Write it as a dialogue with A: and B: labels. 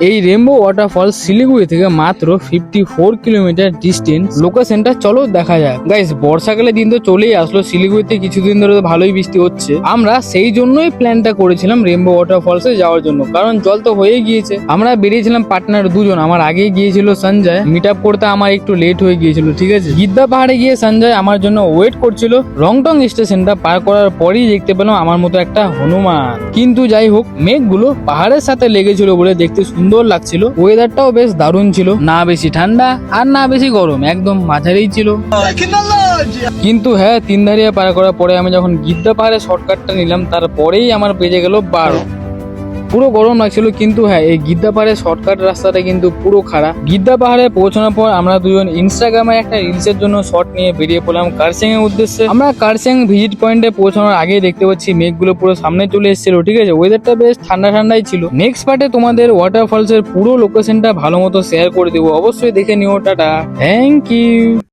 A: এই rainbow waterfall Siliguri থেকে মাত্র 54 কিলোমিটার ডিস্টেন্স। লোকেশনটা চলো দেখা যাক। গাইস, বর্ষাকালের দিন তো চলেই আসলো, শিলিগুড়িতে কিছুদিন ধরে তো ভালোই বৃষ্টি হচ্ছে। আমরা সেই জন্যই প্ল্যানটা করেছিলাম রেইনবো ওয়াটারফলসে যাওয়ার জন্য, কারণ জল তো হয়ে গিয়েছে। আমরা বেরিয়েছিলাম পার্টনার দুজন, আমার আগে গিয়েছিল সঞ্জয়। মিট আপ করতে আমার একটু লেট হয়ে গিয়েছিল, ঠিক আছে। গিদ্দা পাহাড়ে গিয়ে সঞ্জয় আমার জন্য ওয়েট করছিল। রংটং স্টেশনটা পার করার পরেই দেখতে পেলাম আমার মতো একটা হনুমান। কিন্তু যাই হোক, মেঘগুলো পাহাড়ের সাথে লেগেছিল বলে দেখতে সুন্দর লাগছিল। ওয়েদারটাও বেশ দারুণ ছিল, না বেশি ঠান্ডা আর না বেশি গরম, একদম মাঝারি ছিল। কিন্তু হ্যাঁ, তিনধারিয়া পার করার পরে আমি যখন গিদ্দা পাহাড়ের শর্টকাটটা নিলাম, তারপরেই আমার বেজে গেল 12। পুরো গরম লাগছিল। কিন্তু হ্যাঁ, এই গিদ্দা পাহাড়ের শর্টকাট রাস্তাটা কিন্তু পুরো খারাপ। গিদ্দা পাহাড়ে পৌঁছানোর পর আমরা দুজন ইনস্টাগ্রামে একটা রিলসের জন্য শট নিয়ে বেরিয়ে পড়লাম কার্সেং এর উদ্দেশ্যে। আমরা কার্সেং ভিজিট পয়েন্টে পৌঁছানোর আগেই দেখতে পাচ্ছি মেঘগুলো পুরো সামনে চলে এসেছিল, ঠিক আছে। ওয়েদারটা বেশ ঠান্ডা ঠান্ডাই ছিল। নেক্সট পার্টে তোমাদের ওয়াটারফলস এর পুরো লোকেশনটা ভালো মতো শেয়ার করে দেবো, অবশ্যই দেখে নিও। Ta-ta, thank you.